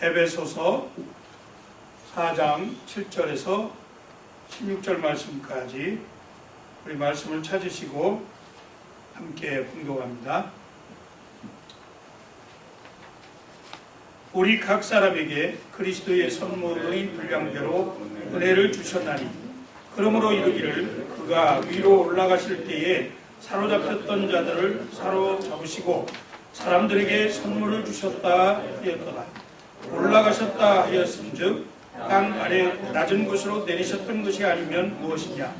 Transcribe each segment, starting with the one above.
에베소서 4장 7절에서 16절 말씀까지 우리 말씀을 찾으시고 함께 봉독합니다. 우리 각 사람에게 그리스도의 선물의 분량대로 은혜를 주셨나니 그러므로 이르기를 그가 위로 올라가실 때에 사로잡혔던 자들을 사로잡으시고 사람들에게 선물을 주셨다 하였도다. 올라가셨다 하였음즉 땅 아래 낮은 곳으로 내리셨던 것이 아니면 무엇이냐.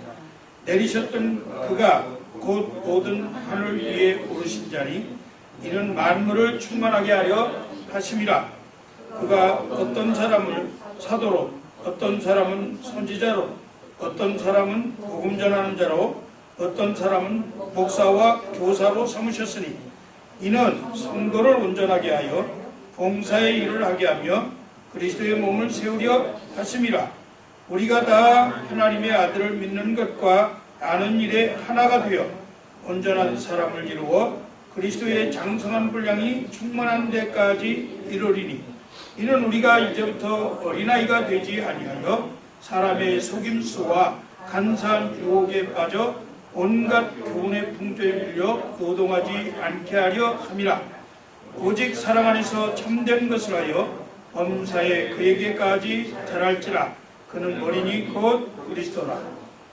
내리셨던 그가 곧 모든 하늘 위에 오르신 자니 이는 만물을 충만하게 하려 하심이라. 그가 어떤 사람을 사도로, 어떤 사람은 선지자로, 어떤 사람은 복음 전하는 자로, 어떤 사람은 목사와 교사로 삼으셨으니 이는 성도를 온전하게 하여 봉사의 일을 하게 하며 그리스도의 몸을 세우려 하심이라. 우리가 다 하나님의 아들을 믿는 것과 아는 일에 하나가 되어 온전한 사람을 이루어 그리스도의 장성한 분량이 충만한 데까지 이르리니 이는 우리가 이제부터 어린아이가 되지 아니하여 사람의 속임수와 간사한 유혹에 빠져 온갖 교훈의 풍조에 밀려 노동하지 않게 하려 함이라. 오직 사랑 안에서 참된 것을 하여 범사에 그에게까지 자랄지라. 그는 머리니 곧 그리스도라.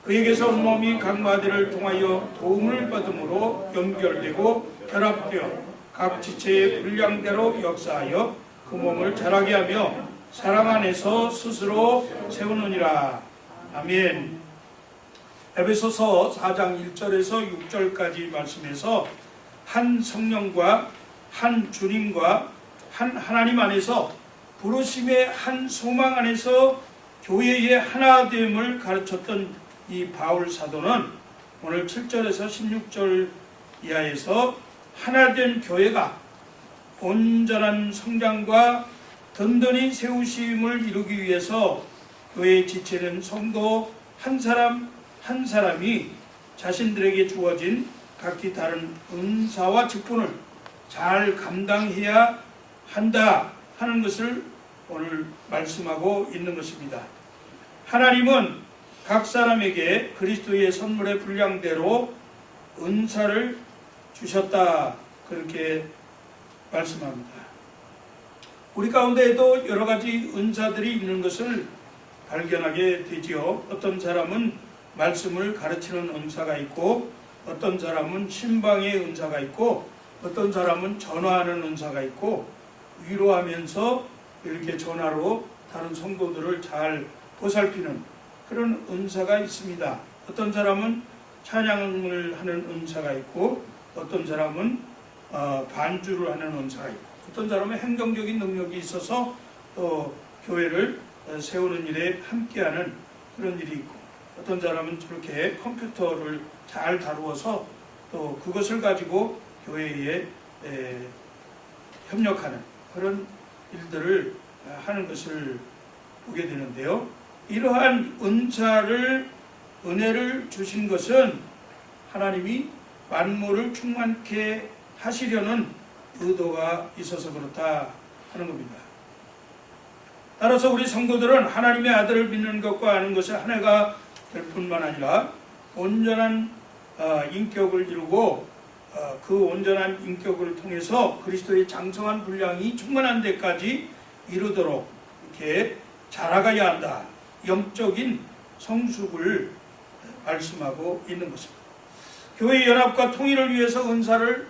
그에게서 온몸이 각 마디를 통하여 도움을 받음으로 연결되고 결합되어 각 지체의 분량대로 역사하여 그 몸을 자라게 하며 사랑 안에서 스스로 세우느니라. 아멘. 에베소서 4장 1절에서 6절까지 말씀에서 한 성령과 한 주님과 한 하나님 안에서 부르심의 한 소망 안에서 교회의 하나됨을 가르쳤던 이 바울 사도는 오늘 7절에서 16절 이하에서 하나된 교회가 온전한 성장과 든든히 세우심을 이루기 위해서 교회의 지체는 성도 한 사람 한 사람이 자신들에게 주어진 각기 다른 은사와 직분을 잘 감당해야 한다 하는 것을 오늘 말씀하고 있는 것입니다. 하나님은 각 사람에게 그리스도의 선물의 분량대로 은사를 주셨다 그렇게 말씀합니다. 우리 가운데에도 여러 가지 은사들이 있는 것을 발견하게 되지요. 어떤 사람은 말씀을 가르치는 은사가 있고 어떤 사람은 신방의 은사가 있고 어떤 사람은 전화하는 은사가 있고 위로하면서 이렇게 전화로 다른 성도들을 잘 보살피는 그런 은사가 있습니다. 어떤 사람은 찬양을 하는 은사가 있고 어떤 사람은 반주를 하는 은사가 있고 어떤 사람은 행정적인 능력이 있어서 또 교회를 세우는 일에 함께하는 그런 일이 있고 어떤 사람은 저렇게 컴퓨터를 잘 다루어서 또 그것을 가지고 교회에 협력하는 그런 일들을 하는 것을 보게 되는데요. 이러한 은혜를 주신 것은 하나님이 만물을 충만케 하시려는 의도가 있어서 그렇다 하는 겁니다. 따라서 우리 성도들은 하나님의 아들을 믿는 것과 아는 것이 하나가 될 뿐만 아니라 온전한 인격을 이루고 그 온전한 인격을 통해서 그리스도의 장성한 분량이 충만한 데까지 이르도록 이렇게 자라가야 한다. 영적인 성숙을 말씀하고 있는 것입니다. 교회의 연합과 통일을 위해서 은사를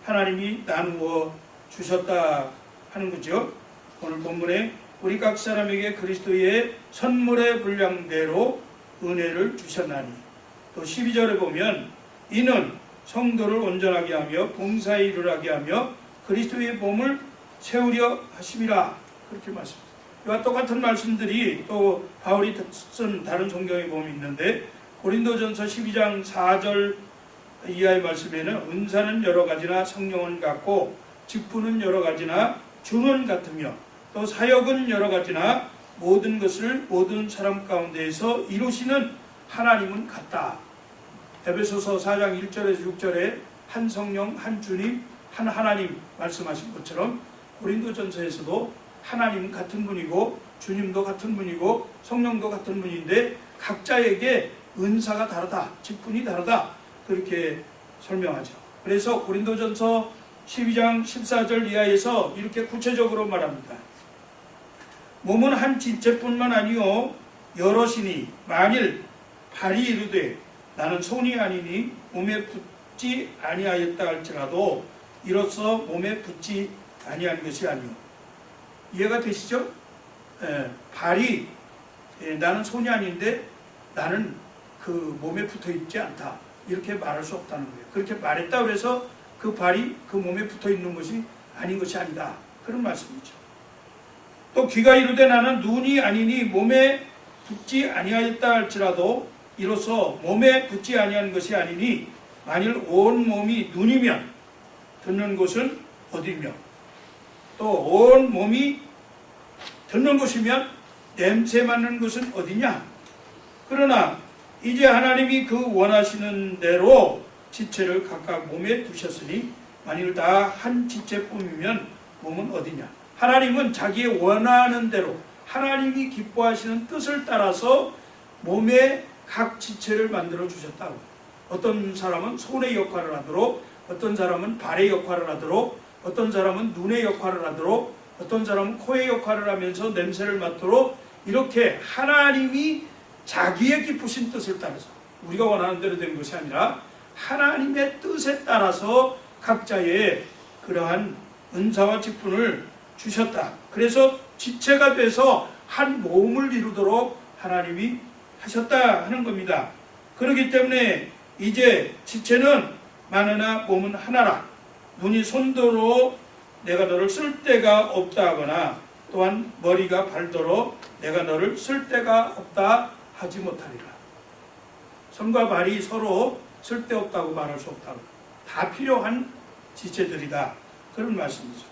하나님이 나누어 주셨다 하는 거죠. 오늘 본문에 우리 각 사람에게 그리스도의 선물의 분량대로 은혜를 주셨나니 또 12절에 보면 이는 성도를 온전하게 하며 봉사의 일을 하게 하며 그리스도의 몸을 세우려 하심이라 그렇게 말씀합니다. 이와 똑같은 말씀들이 또 바울이 쓴 다른 성경에 보면 있는데 고린도전서 12장 4절 이하의 말씀에는 은사는 여러 가지나 성령은 같고 직분은 여러 가지나 주는 같으며 또 사역은 여러 가지나 모든 것을 모든 사람 가운데에서 이루시는 하나님은 같다. 에베소서 4장 1절에서 6절에 한 성령, 한 주님, 한 하나님 말씀하신 것처럼 고린도전서에서도 하나님은 같은 분이고 주님도 같은 분이고 성령도 같은 분인데 각자에게 은사가 다르다, 직분이 다르다, 그렇게 설명하죠. 그래서 고린도전서 12장 14절 이하에서 이렇게 구체적으로 말합니다. 몸은 한 지체뿐만 아니요 여럿이니 만일 발이 이르되 나는 손이 아니니 몸에 붙지 아니하였다 할지라도 이로써 몸에 붙지 아니한 것이 아니요. 이해가 되시죠? 발이 나는 손이 아닌데 나는 그 몸에 붙어 있지 않다, 이렇게 말할 수 없다는 거예요. 그렇게 말했다고 해서 그 발이 그 몸에 붙어 있는 것이 아닌 것이 아니다, 그런 말씀이죠. 또 귀가 이르되 나는 눈이 아니니 몸에 붙지 아니하였다 할지라도 이로써 몸에 붙지 아니한 것이 아니니 만일 온 몸이 눈이면 듣는 곳은 어디며 또 온 몸이 듣는 곳이면 냄새 맡는 곳은 어디냐. 그러나 이제 하나님이 그 원하시는 대로 지체를 각각 몸에 두셨으니 만일 다 한 지체뿐이면 몸은 어디냐. 하나님은 자기의 원하는 대로 하나님이 기뻐하시는 뜻을 따라서 몸에 각 지체를 만들어 주셨다고. 어떤 사람은 손의 역할을 하도록, 어떤 사람은 발의 역할을 하도록, 어떤 사람은 눈의 역할을 하도록, 어떤 사람은 코의 역할을 하면서 냄새를 맡도록, 이렇게 하나님이 자기의 기쁘신 뜻을 따라서, 우리가 원하는 대로 된 것이 아니라 하나님의 뜻에 따라서 각자의 그러한 은사와 직분을 주셨다. 그래서 지체가 돼서 한 몸을 이루도록 하나님이 하셨다 하는 겁니다. 그렇기 때문에 이제 지체는 많으나 몸은 하나라. 눈이 손도로 내가 너를 쓸 데가 없다 하거나 또한 머리가 발도로 내가 너를 쓸 데가 없다 하지 못하리라. 손과 발이 서로 쓸데없다고 말할 수 없다고. 다 필요한 지체들이다, 그런 말씀이죠.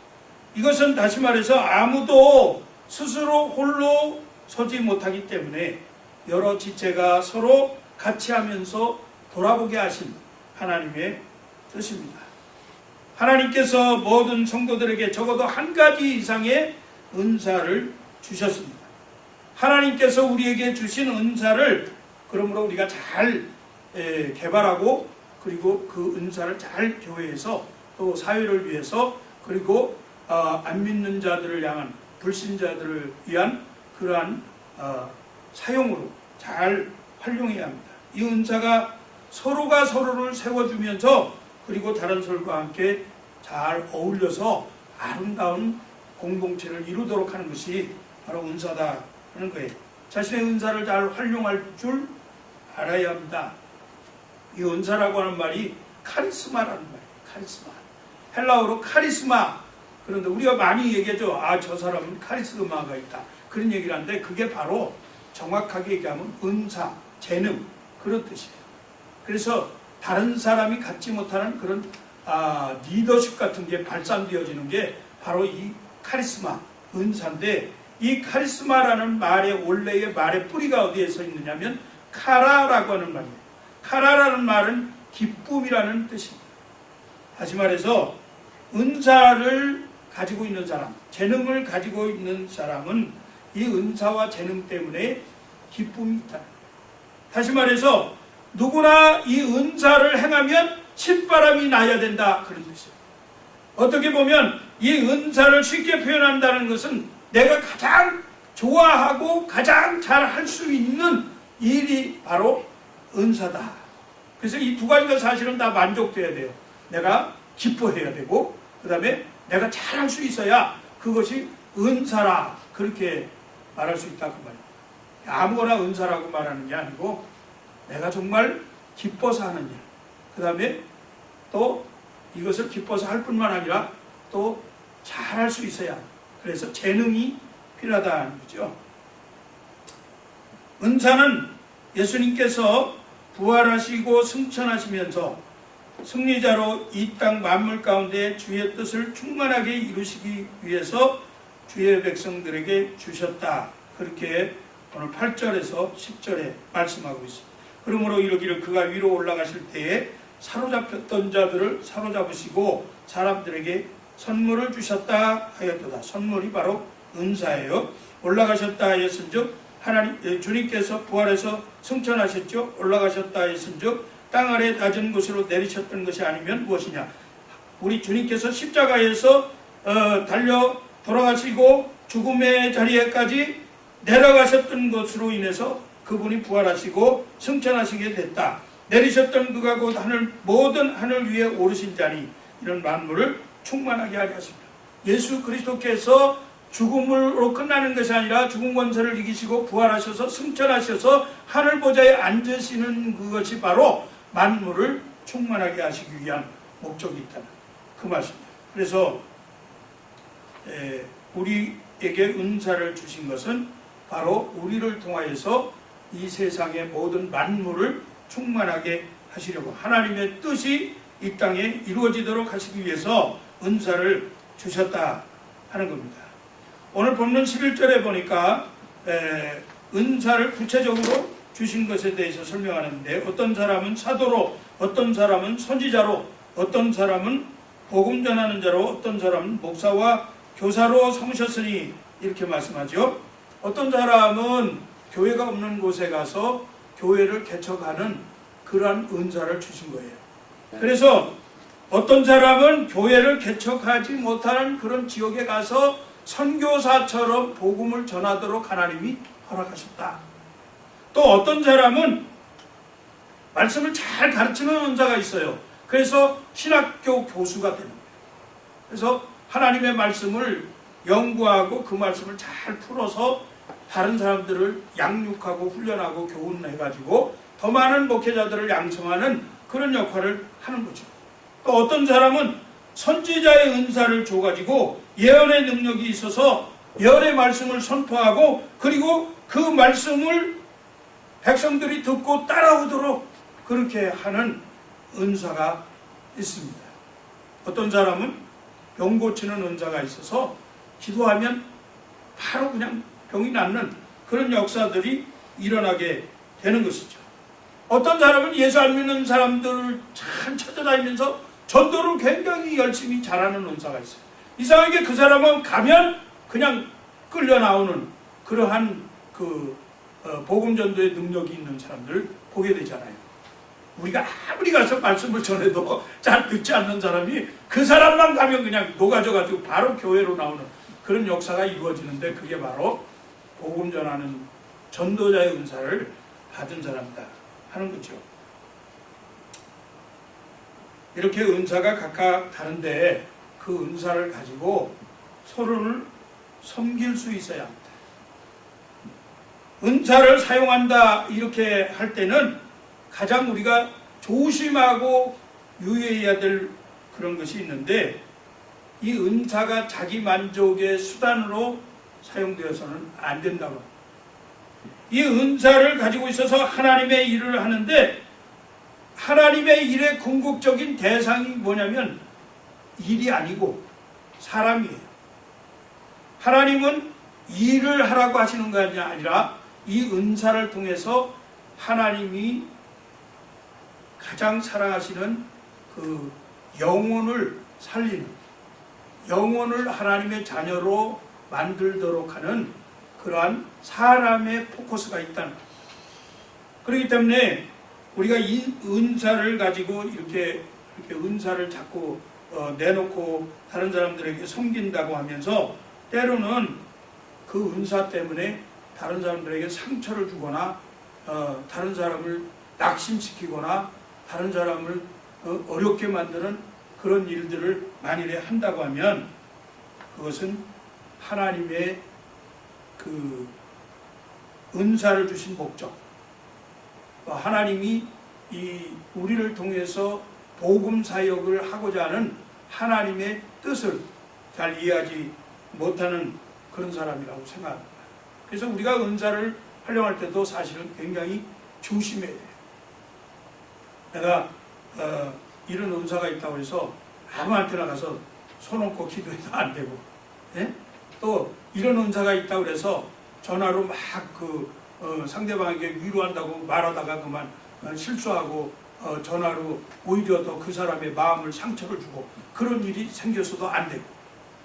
이것은 다시 말해서 아무도 스스로 홀로 서지 못하기 때문에 여러 지체가 서로 같이 하면서 돌아보게 하신 하나님의 뜻입니다. 하나님께서 모든 성도들에게 적어도 한 가지 이상의 은사를 주셨습니다. 하나님께서 우리에게 주신 은사를 그러므로 우리가 잘 개발하고, 그리고 그 은사를 잘 교회에서 또 사회를 위해서, 그리고 안 믿는 자들을 향한, 불신자들을 위한 그러한 사용으로 잘 활용해야 합니다. 이 은사가 서로가 서로를 세워주면서, 그리고 다른 설과 함께 잘 어울려서 아름다운 공동체를 이루도록 하는 것이 바로 은사다 하는 거예요. 자신의 은사를 잘 활용할 줄 알아야 합니다. 이 은사라고 하는 말이 카리스마라는 말이에요. 카리스마. 헬라어로 카리스마. 그런데 우리가 많이 얘기하죠. 저 사람은 카리스마가 있다, 그런 얘기를 하는데 그게 바로 정확하게 얘기하면 은사, 재능, 그런 뜻이에요. 그래서 다른 사람이 갖지 못하는 그런 리더십 같은 게 발산되어지는 게 바로 이 카리스마, 은사인데, 이 카리스마라는 말의 원래의 말의 뿌리가 어디에서 있느냐면 카라라고 하는 말이에요. 카라라는 말은 기쁨이라는 뜻입니다. 다시 말해서 은사를 가지고 있는 사람, 재능을 가지고 있는 사람은 이 은사와 재능 때문에 기쁨이 있다. 다시 말해서 누구나 이 은사를 행하면 신바람이 나야 된다, 그런 뜻이에요. 어떻게 보면 이 은사를 쉽게 표현한다는 것은 내가 가장 좋아하고 가장 잘 할 수 있는 일이 바로 은사다. 그래서 이 두 가지가 사실은 다 만족돼야 돼요. 내가 기뻐해야 되고, 그 다음에 내가 잘 할 수 있어야 그것이 은사라, 그렇게 말할 수 있다, 그 말이에요. 아무거나 은사라고 말하는 게 아니고 내가 정말 기뻐서 하는 일, 그 다음에 또 이것을 기뻐서 할 뿐만 아니라 또 잘할 수 있어야, 그래서 재능이 필요하다는 거죠. 은사는 예수님께서 부활하시고 승천하시면서 승리자로 이 땅 만물 가운데 주의 뜻을 충만하게 이루시기 위해서 주의 백성들에게 주셨다, 그렇게 오늘 8절에서 10절에 말씀하고 있습니다. 그러므로 이르기를 그가 위로 올라가실 때에 사로잡혔던 자들을 사로잡으시고 사람들에게 선물을 주셨다 하였도다. 선물이 바로 은사예요. 올라가셨다 했은즉 하나님 주님께서 부활해서 승천하셨죠. 올라가셨다 했은즉 땅 아래 낮은 곳으로 내리셨던 것이 아니면 무엇이냐? 우리 주님께서 십자가에서 달려 돌아가시고 죽음의 자리에까지 내려가셨던 것으로 인해서 그분이 부활하시고 승천하시게 됐다. 내리셨던 그가 곧 모든 하늘 위에 오르신 자니 이런 만물을 충만하게 하게 하십니다. 예수 그리스도께서 죽음으로 끝나는 것이 아니라 죽음 권세를 이기시고 부활하셔서 승천하셔서 하늘 보좌에 앉으시는 그것이 바로 만물을 충만하게 하시기 위한 목적이 있다는 그 말씀입니다. 그래서 우리에게 은사를 주신 것은 바로 우리를 통하여서 이 세상의 모든 만물을 충만하게 하시려고 하나님의 뜻이 이 땅에 이루어지도록 하시기 위해서 은사를 주셨다 하는 겁니다. 오늘 본문 11절에 보니까 은사를 구체적으로 주신 것에 대해서 설명하는데 어떤 사람은 사도로, 어떤 사람은 선지자로, 어떤 사람은 복음 전하는 자로, 어떤 사람은 목사와 교사로 삼으셨으니 이렇게 말씀하죠. 어떤 사람은 교회가 없는 곳에 가서 교회를 개척하는 그러한 은사를 주신 거예요. 그래서 어떤 사람은 교회를 개척하지 못하는 그런 지역에 가서 선교사처럼 복음을 전하도록 하나님이 허락하셨다. 또 어떤 사람은 말씀을 잘 가르치는 은사가 있어요. 그래서 신학교 교수가 되는 거예요. 그래서 하나님의 말씀을 연구하고 그 말씀을 잘 풀어서 다른 사람들을 양육하고 훈련하고 교훈해가지고 더 많은 목회자들을 양성하는 그런 역할을 하는 거죠. 또 어떤 사람은 선지자의 은사를 줘가지고 예언의 능력이 있어서 예언의 말씀을 선포하고 그리고 그 말씀을 백성들이 듣고 따라오도록 그렇게 하는 은사가 있습니다. 어떤 사람은 병 고치는 은사가 있어서 기도하면 바로 그냥 병이 낫는 그런 역사들이 일어나게 되는 것이죠. 어떤 사람은 예수 안 믿는 사람들을 참 찾아다니면서 전도를 굉장히 열심히 잘하는 은사가 있어요. 이상하게 그 사람은 가면 그냥 끌려 나오는 그러한 복음 전도의 능력이 있는 사람들을 보게 되잖아요. 우리가 아무리 가서 말씀을 전해도 잘 듣지 않는 사람이 그 사람만 가면 그냥 녹아져가지고 바로 교회로 나오는 그런 역사가 이루어지는데 그게 바로 복음 전하는 전도자의 은사를 받은 사람이다 하는 거죠. 이렇게 은사가 각각 다른데 그 은사를 가지고 서로를 섬길 수 있어야 합니다. 은사를 사용한다 이렇게 할 때는 가장 우리가 조심하고 유의해야 될 그런 것이 있는데 이 은사가 자기 만족의 수단으로 사용되어서는 안 된다고 합니다. 이 은사를 가지고 있어서 하나님의 일을 하는데 하나님의 일의 궁극적인 대상이 뭐냐면 일이 아니고 사람이에요. 하나님은 일을 하라고 하시는 것이 아니라 이 은사를 통해서 하나님이 가장 사랑하시는 그 영혼을 살리는, 영혼을 하나님의 자녀로 만들도록 하는 그러한 사람의 포커스가 있다는 거예요. 그렇기 때문에 우리가 이 은사를 가지고 이렇게 은사를 자꾸 내놓고 다른 사람들에게 섬긴다고 하면서 때로는 그 은사 때문에 다른 사람들에게 상처를 주거나 다른 사람을 낙심시키거나 다른 사람을 어렵게 만드는 그런 일들을 만일에 한다고 하면 그것은 하나님의 그 은사를 주신 목적, 하나님이 이 우리를 통해서 복음 사역을 하고자 하는 하나님의 뜻을 잘 이해하지 못하는 그런 사람이라고 생각합니다. 그래서 우리가 은사를 활용할 때도 사실은 굉장히 조심해야 돼요. 내가 이런 은사가 있다고 해서 아무한테나 가서 손 얹고 기도해도 안 되고, 예? 또 이런 은사가 있다고 해서 전화로 막 상대방에게 위로한다고 말하다가 그만 실수하고 전화로 오히려 더 그 사람의 마음을 상처를 주고 그런 일이 생겨서도 안 되고,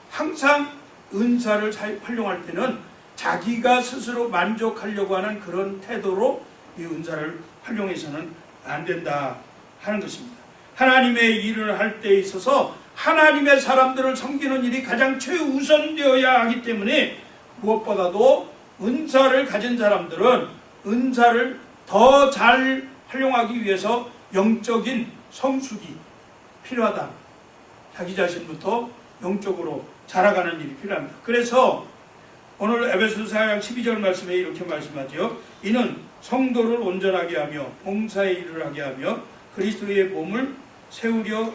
항상 은사를 활용할 때는 자기가 스스로 만족하려고 하는 그런 태도로 이 은사를 활용해서는 안 된다 하는 것입니다. 하나님의 일을 할 때 있어서 하나님의 사람들을 섬기는 일이 가장 최우선되어야 하기 때문에 무엇보다도 은사를 가진 사람들은 은사를 더 잘 활용하기 위해서 영적인 성숙이 필요하다. 자기 자신부터 영적으로 자라가는 일이 필요합니다. 그래서 오늘 에베소서 4장 12절 말씀에 이렇게 말씀하죠. 이는 성도를 온전하게 하며 봉사의 일을 하게 하며 그리스도의 몸을 세우려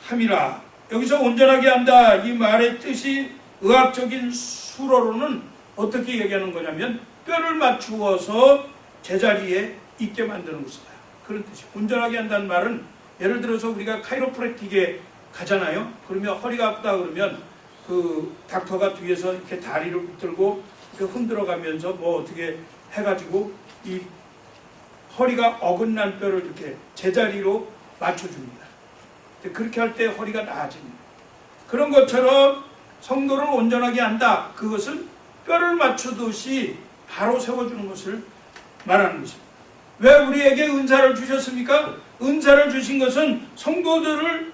함이라. 여기서 온전하게 한다 이 말의 뜻이 의학적인 수로로는 어떻게 얘기하는 거냐면 뼈를 맞추어서 제자리에 있게 만드는 것이다. 그런 뜻이에요. 온전하게 한다는 말은 예를 들어서 우리가 카이로프랙틱에 가잖아요. 그러면 허리가 아프다 그러면 그 닥터가 뒤에서 이렇게 다리를 붙들고 이렇게 흔들어가면서 뭐 어떻게 해가지고 이 허리가 어긋난 뼈를 이렇게 제자리로 맞춰줍니다. 그렇게 할 때 허리가 나아집니다. 그런 것처럼 성도를 온전하게 한다. 그것은 뼈를 맞추듯이 바로 세워주는 것을 말하는 것입니다. 왜 우리에게 은사를 주셨습니까? 은사를 주신 것은 성도들을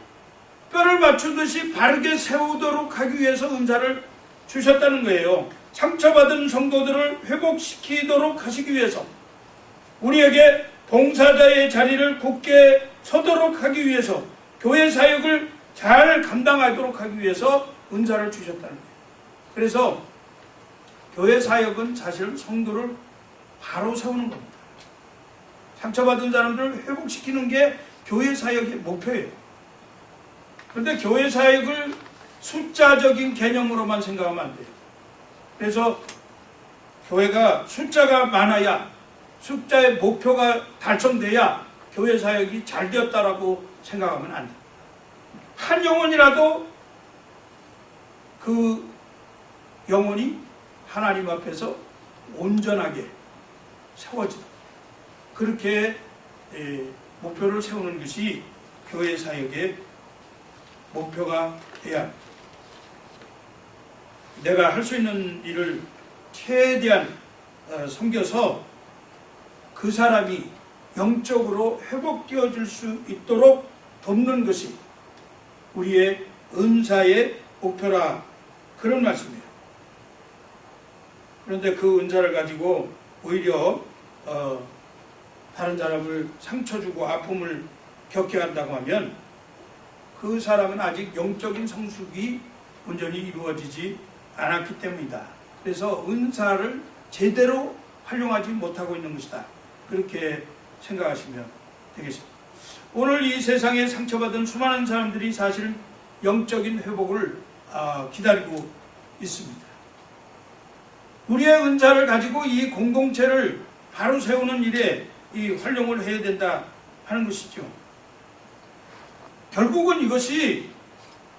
뼈를 맞추듯이 바르게 세우도록 하기 위해서 은사를 주셨다는 거예요. 상처받은 성도들을 회복시키도록 하시기 위해서, 우리에게 봉사자의 자리를 굳게 서도록 하기 위해서, 교회 사역을 잘 감당하도록 하기 위해서 은사를 주셨다는 거예요. 그래서 교회 사역은 사실 성도를 바로 세우는 겁니다. 상처받은 사람들을 회복시키는 게 교회 사역의 목표예요. 그런데 교회 사역을 숫자적인 개념으로만 생각하면 안 돼요. 그래서 교회가 숫자가 많아야, 숫자의 목표가 달성돼야 교회 사역이 잘 되었다라고 생각하면 안 돼요. 한 영혼이라도 그 영혼이 하나님 앞에서 온전하게 세워지도록 그렇게 목표를 세우는 것이 교회 사역의 목표가 돼야 합니다. 내가 할 수 있는 일을 최대한 섬겨서 그 사람이 영적으로 회복되어질 수 있도록 돕는 것이 우리의 은사의 목표라, 그런 말씀이에요. 그런데 그 은사를 가지고 오히려 다른 사람을 상처 주고 아픔을 겪게 한다고 하면 그 사람은 아직 영적인 성숙이 온전히 이루어지지 않았기 때문이다. 그래서 은사를 제대로 활용하지 못하고 있는 것이다. 그렇게 생각하시면 되겠습니다. 오늘 이 세상에 상처받은 수많은 사람들이 사실 영적인 회복을 기다리고 있습니다. 우리의 은사를 가지고 이 공동체를 바로 세우는 일에 이 활용을 해야 된다 하는 것이죠. 결국은 이것이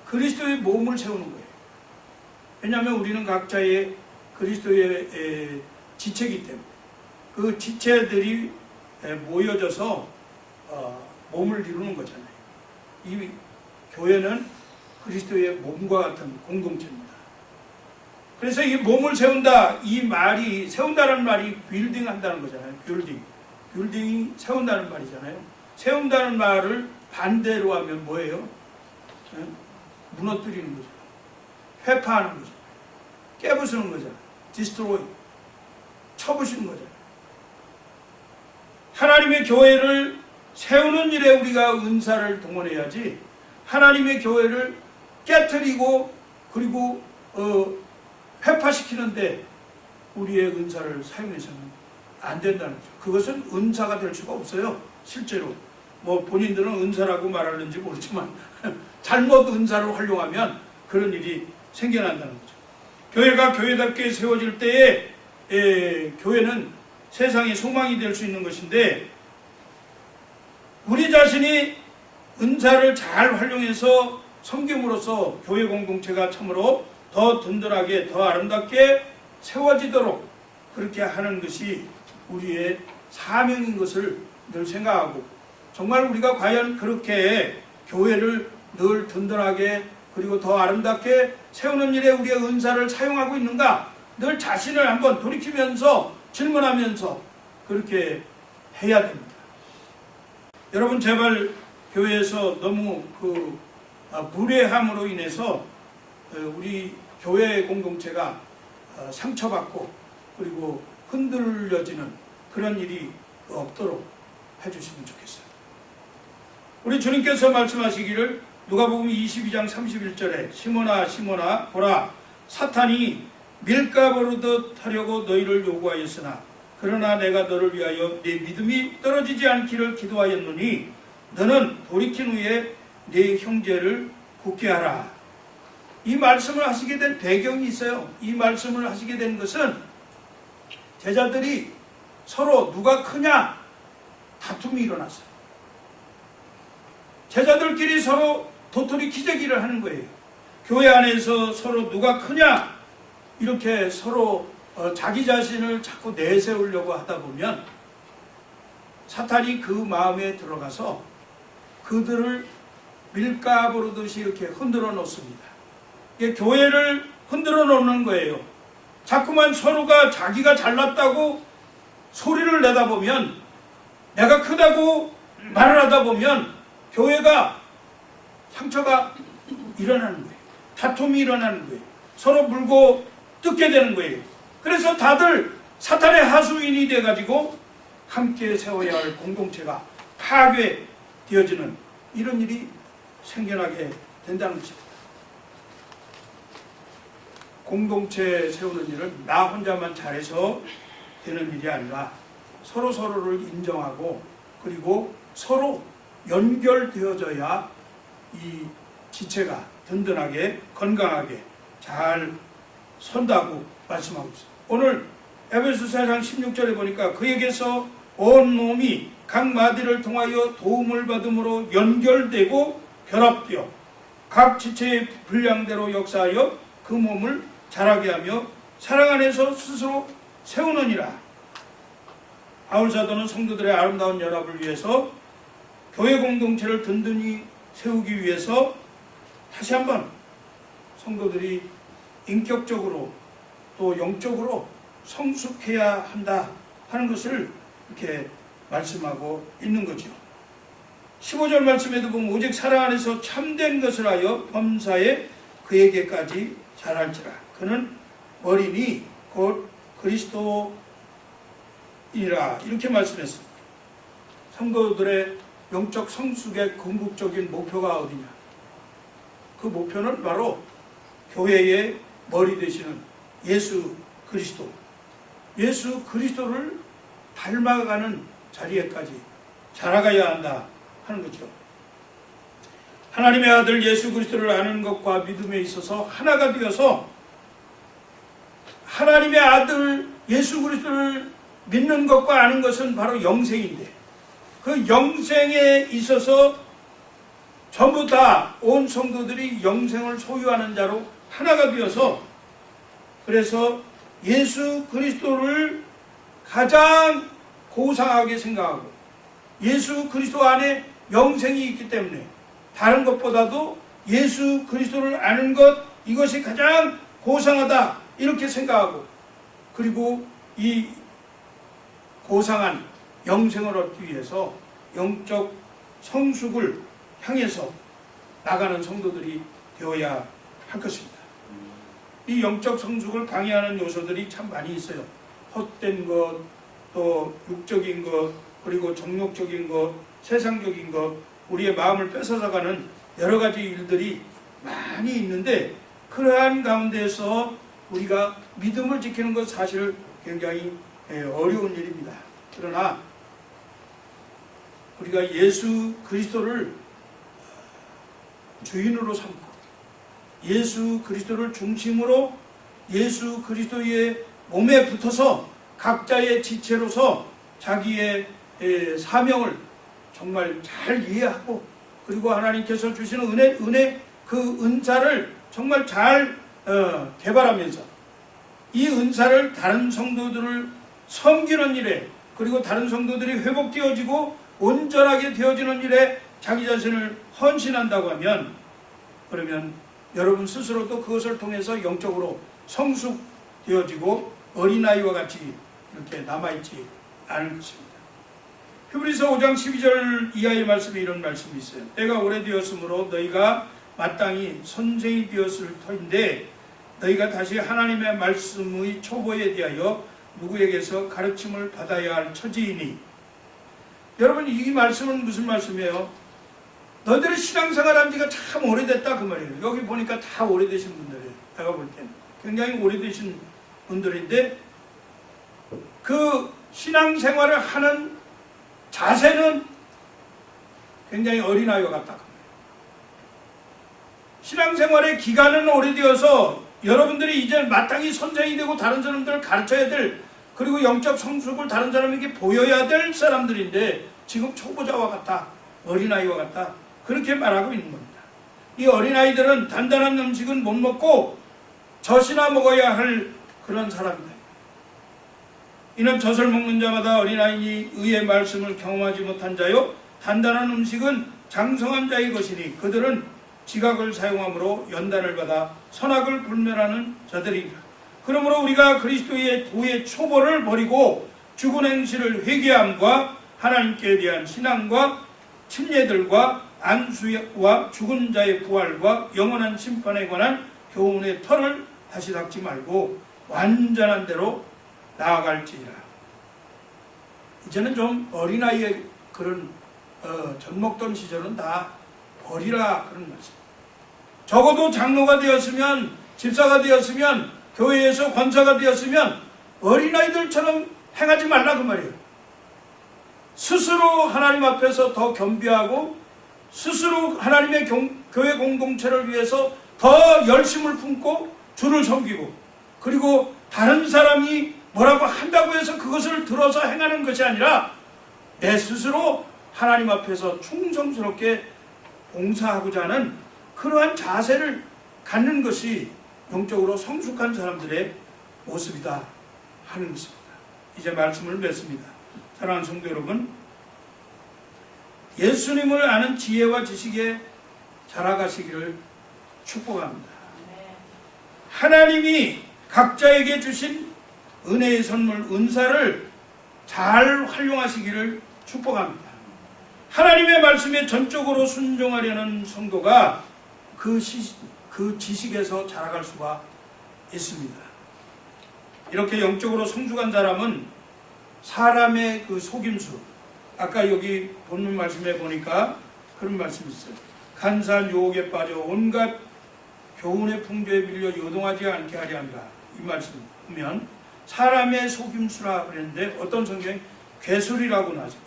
그리스도의 몸을 세우는 거예요. 왜냐하면 우리는 각자의 그리스도의 지체이기 때문에 그 지체들이 모여져서 몸을 이루는 거잖아요. 이 교회는 그리스도의 몸과 같은 공동체입니다. 그래서 이 몸을 세운다, 이 말이, 세운다는 말이 빌딩 한다는 거잖아요. 빌딩이 세운다는 말이잖아요. 세운다는 말을 반대로 하면 뭐예요? 무너뜨리는 거죠. 회파하는 거죠. 깨부수는 거잖아요. 디스트로이, 쳐부수는 거잖아요. 하나님의 교회를 세우는 일에 우리가 은사를 동원해야지, 하나님의 교회를 깨트리고 그리고 회파시키는데 우리의 은사를 사용해서는 안 된다는 거죠. 그것은 은사가 될 수가 없어요. 실제로 뭐 본인들은 은사라고 말하는지 모르지만 잘못 은사를 활용하면 그런 일이 생겨난다는 거죠. 교회가 교회답게 세워질 때에 교회는 세상의 소망이 될 수 있는 것인데, 우리 자신이 은사를 잘 활용해서 섬김으로써 교회 공동체가 참으로 더 든든하게, 더 아름답게 세워지도록 그렇게 하는 것이 우리의 사명인 것을 늘 생각하고, 정말 우리가 과연 그렇게 교회를 늘 든든하게 그리고 더 아름답게 세우는 일에 우리의 은사를 사용하고 있는가, 늘 자신을 한번 돌이키면서 질문하면서 그렇게 해야 됩니다. 여러분, 제발 교회에서 너무 무례함으로 인해서 우리 교회 공동체가 상처받고 그리고 흔들려지는 그런 일이 없도록 해주시면 좋겠어요. 우리 주님께서 말씀하시기를 누가복음 22장 31절에 시몬아 시몬아 보라, 사탄이 밀가 버르듯 하려고 너희를 요구하였으나 그러나 내가 너를 위하여 네 믿음이 떨어지지 않기를 기도하였노니 너는 돌이킨 후에 네 형제를 굳게 하라. 이 말씀을 하시게 된 배경이 있어요. 이 말씀을 하시게 된 것은 제자들이 서로 누가 크냐 다툼이 일어났어요. 제자들끼리 서로 도토리 키재기를 하는 거예요. 교회 안에서 서로 누가 크냐 이렇게 서로 자기 자신을 자꾸 내세우려고 하다 보면 사탄이 그 마음에 들어가서 그들을 밀가 부르듯이 이렇게 흔들어 놓습니다. 이게 교회를 흔들어 놓는 거예요. 자꾸만 서로가 자기가 잘났다고 소리를 내다 보면, 내가 크다고 말을 하다 보면 교회가 상처가 일어나는 거예요. 다툼이 일어나는 거예요. 서로 물고 뜯게 되는 거예요. 그래서 다들 사탄의 하수인이 돼가지고 함께 세워야 할 공동체가 파괴되어지는 이런 일이 생겨나게 된다는 것입니다. 공동체 세우는 일은 나 혼자만 잘해서 되는 일이 아니라 서로를 인정하고 그리고 서로 연결되어져야 이 지체가 든든하게 건강하게 잘 선다고 말씀하고 있습니다. 오늘 에베소서 4장 16절에 보니까 그에게서 온 몸이 각 마디를 통하여 도움을 받음으로 연결되고 결합되어 각 지체의 분량대로 역사하여 그 몸을 자라게 하며 사랑 안에서 스스로 세우느니라. 바울 사도는 성도들의 아름다운 연합을 위해서 교회 공동체를 든든히 세우기 위해서 다시 한번 성도들이 인격적으로 또 영적으로 성숙해야 한다 하는 것을 이렇게 말씀하고 있는 거죠. 15절 말씀에도 보면 오직 사랑 안에서 참된 것을 하여 범사에 그에게까지 자랄지라. 그는 머리니 곧 그리스도이라. 이렇게 말씀했습니다. 성도들의 영적 성숙의 궁극적인 목표가 어디냐? 그 목표는 바로 교회의 머리 되시는 예수 그리스도, 예수 그리스도를 닮아가는 자리에까지 자라가야 한다 하는 거죠. 하나님의 아들 예수 그리스도를 아는 것과 믿음에 있어서 하나가 되어서 하나님의 아들 예수 그리스도를 믿는 것과 아는 것은 바로 영생인데, 그 영생에 있어서 전부 다 온 성도들이 영생을 소유하는 자로 하나가 되어서, 그래서 예수 그리스도를 가장 고상하게 생각하고 예수 그리스도 안에 영생이 있기 때문에 다른 것보다도 예수 그리스도를 아는 것, 이것이 가장 고상하다 이렇게 생각하고, 그리고 이 고상한 영생을 얻기 위해서 영적 성숙을 향해서 나가는 성도들이 되어야 할 것입니다. 이 영적 성숙을 방해하는 요소들이 참 많이 있어요. 헛된 것, 또 육적인 것, 그리고 정욕적인 것, 세상적인 것, 우리의 마음을 뺏어가는 여러 가지 일들이 많이 있는데, 그러한 가운데서 우리가 믿음을 지키는 것 사실 굉장히 어려운 일입니다. 그러나 우리가 예수 그리스도를 주인으로 삼고 예수 그리스도를 중심으로 예수 그리스도의 몸에 붙어서 각자의 지체로서 자기의 사명을 정말 잘 이해하고, 그리고 하나님께서 주시는 은혜 그 은사를 정말 잘 개발하면서 이 은사를 다른 성도들을 섬기는 일에, 그리고 다른 성도들이 회복되어지고 온전하게 되어지는 일에 자기 자신을 헌신한다고 하면, 그러면 여러분 스스로도 그것을 통해서 영적으로 성숙되어지고 어린아이와 같이 이렇게 남아있지 않을 것입니다. 히브리서 5장 12절 이하의 말씀에 이런 말씀이 있어요. 때가 오래되었으므로 너희가 마땅히 선생이 되었을 터인데 너희가 다시 하나님의 말씀의 초보에 대하여 누구에게서 가르침을 받아야 할 처지이니. 여러분, 이 말씀은 무슨 말씀이에요? 너희들의 신앙생활 한 지가 참 오래됐다 그 말이에요. 여기 보니까 다 오래되신 분들이에요. 내가 볼 때는 굉장히 오래되신 분들인데 그 신앙생활을 하는 자세는 굉장히 어린아이와 같다 그 말이에요. 신앙생활의 기간은 오래되어서 여러분들이 이제 마땅히 선생이 되고 다른 사람들을 가르쳐야 될, 그리고 영적 성숙을 다른 사람에게 보여야 될 사람들인데 지금 초보자와 같다, 어린아이와 같다, 그렇게 말하고 있는 겁니다. 이 어린아이들은 단단한 음식은 못 먹고 젖이나 먹어야 할 그런 사람이다. 이는 젖을 먹는 자마다 어린아이니 의의 말씀을 경험하지 못한 자요 단단한 음식은 장성한 자의 것이니 그들은 지각을 사용함으로 연단을 받아 선악을 불멸하는 자들이라. 그러므로 우리가 그리스도의 도의 초보를 버리고 죽은 행실을 회개함과 하나님께 대한 신앙과 침례들과 안수와 죽은 자의 부활과 영원한 심판에 관한 교훈의 털을 다시 닦지 말고 완전한 대로 나아갈지니라. 이제는 좀 어린아이의 그런 젖 먹던 시절은 다 버리라 그런 말씀. 적어도 장로가 되었으면, 집사가 되었으면, 교회에서 권사가 되었으면 어린아이들처럼 행하지 말라 그 말이에요. 스스로 하나님 앞에서 더 겸비하고 스스로 하나님의 교회 공동체를 위해서 더 열심을 품고 주를 섬기고, 그리고 다른 사람이 뭐라고 한다고 해서 그것을 들어서 행하는 것이 아니라 내 스스로 하나님 앞에서 충성스럽게 봉사하고자 하는 그러한 자세를 갖는 것이 영적으로 성숙한 사람들의 모습이다 하는 것입니다. 이제 말씀을 맺습니다. 사랑하는 성도 여러분, 예수님을 아는 지혜와 지식에 자라가시기를 축복합니다. 하나님이 각자에게 주신 은혜의 선물, 은사를 잘 활용하시기를 축복합니다. 하나님의 말씀에 전적으로 순종하려는 성도가 그 지식에서 자라갈 수가 있습니다. 이렇게 영적으로 성숙한 사람은 사람의 그 속임수, 아까 여기 본문 말씀에 보니까 그런 말씀이 있어요. 간사한 유혹에 빠져 온갖 교훈의 풍조에 밀려 요동하지 않게 하려 합니다. 이 말씀 보면 사람의 속임수라 그랬는데 어떤 성경에 괴술이라고 나와서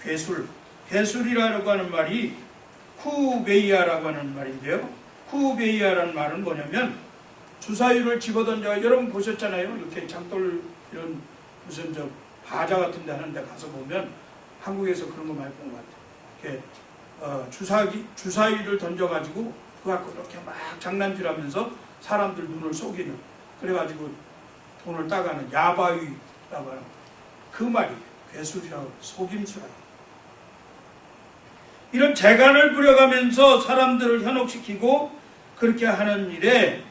괴술이라고 하는 말이 쿠베이아라고 하는 말인데요. 쿠베이아라는 말은 뭐냐면 주사위를 집어던져, 여러분 보셨잖아요. 이렇게 장돌 이런 무슨 저 바자 같은 데 하는 데 가서 보면 한국에서 그런 거 많이 본 것 같아요. 이렇게 주사위를 던져가지고 그거 갖고 이렇게 막 장난질하면서 사람들 눈을 속이는, 그래가지고 돈을 따가는 야바위라고 하는 그 말이에요. 괴술이라고, 속임수라고. 이런 재간을 부려가면서 사람들을 현혹시키고 그렇게 하는 일에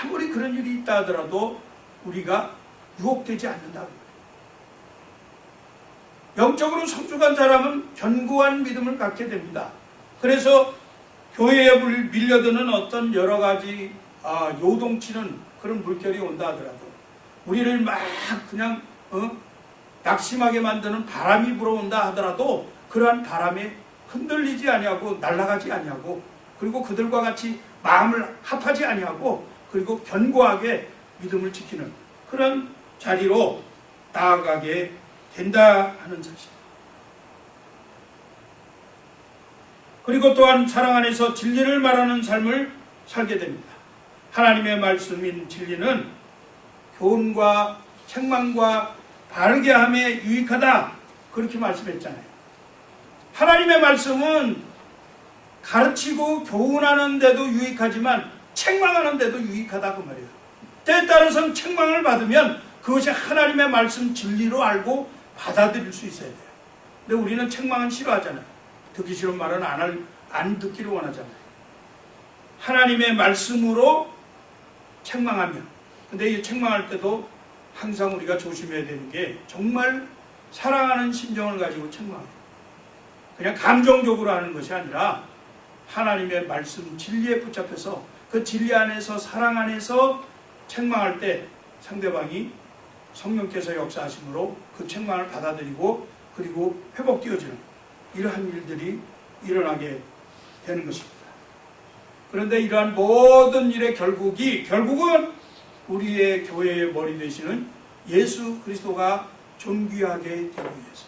아무리 그런 일이 있다 하더라도 우리가 유혹되지 않는다고. 영적으로 성숙한 사람은 견고한 믿음을 갖게 됩니다. 그래서 교회에 밀려드는 어떤 여러 가지 요동치는 그런 물결이 온다 하더라도 우리를 막 그냥 낙심하게 만드는 바람이 불어온다 하더라도 그러한 바람에 흔들리지 아니하고 날아가지 아니하고, 그리고 그들과 같이 마음을 합하지 아니하고, 그리고 견고하게 믿음을 지키는 그런 자리로 나아가게 된다 하는 사실. 그리고 또한 사랑 안에서 진리를 말하는 삶을 살게 됩니다. 하나님의 말씀인 진리는 교훈과 책망과 바르게 함에 유익하다 그렇게 말씀했잖아요. 하나님의 말씀은 가르치고 교훈하는 데도 유익하지만 책망하는 데도 유익하다 그 말이에요. 때에 따라서는 책망을 받으면 그것이 하나님의 말씀 진리로 알고 받아들일 수 있어야 돼요. 근데 우리는 책망은 싫어하잖아요. 듣기 싫은 말은 안 듣기를 원하잖아요. 하나님의 말씀으로 책망하면, 근데 이 책망할 때도 항상 우리가 조심해야 되는 게 정말 사랑하는 심정을 가지고 책망해요. 그냥 감정적으로 하는 것이 아니라 하나님의 말씀 진리에 붙잡혀서 그 진리 안에서 사랑 안에서 책망할 때 상대방이 성령께서 역사하심으로 그 책망을 받아들이고 그리고 회복되어지는 이러한 일들이 일어나게 되는 것입니다. 그런데 이러한 모든 일의 결국은 우리의 교회의 머리 되시는 예수 그리스도가 존귀하게 되기 위해서,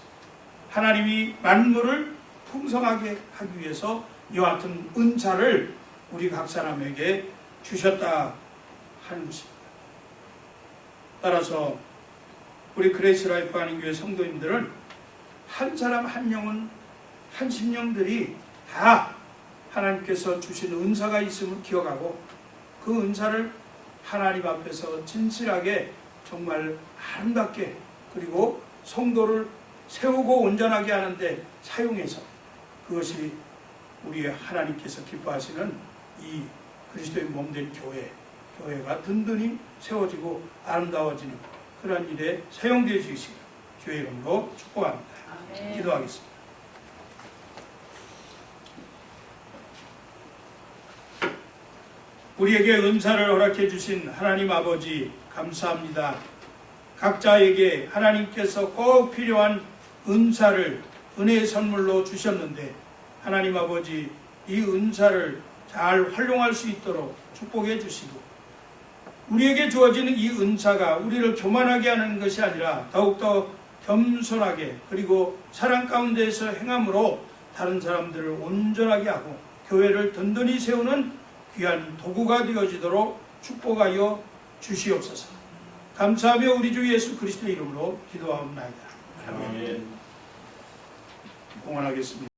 하나님이 만물을 풍성하게 하기 위해서 이와 같은 은사를 우리 각 사람에게 주셨다 하는 것입니다. 따라서 우리 그레이스 라이프 한인교회 성도님들은 한 사람 한 영혼, 한 심령들이 다 하나님께서 주신 은사가 있음을 기억하고 그 은사를 하나님 앞에서 진실하게 정말 아름답게 그리고 성도를 세우고 온전하게 하는데 사용해서 그것이 우리 하나님께서 기뻐하시는 이 그리스도의 몸된 교회가 든든히 세워지고 아름다워지는 그런 일에 사용되어 주시기를 주의 이름으로 축복합니다. 아멘. 기도하겠습니다. 우리에게 은사를 허락해 주신 하나님 아버지 감사합니다. 각자에게 하나님께서 꼭 필요한 은사를 은혜의 선물로 주셨는데 하나님 아버지 이 은사를 잘 활용할 수 있도록 축복해 주시고 우리에게 주어지는 이 은사가 우리를 교만하게 하는 것이 아니라 더욱더 겸손하게 그리고 사랑 가운데에서 행함으로 다른 사람들을 온전하게 하고 교회를 든든히 세우는 귀한 도구가 되어지도록 축복하여 주시옵소서. 감사하며 우리 주 예수 그리스도의 이름으로 기도하옵나이다. 아멘. 공헌하겠습니다.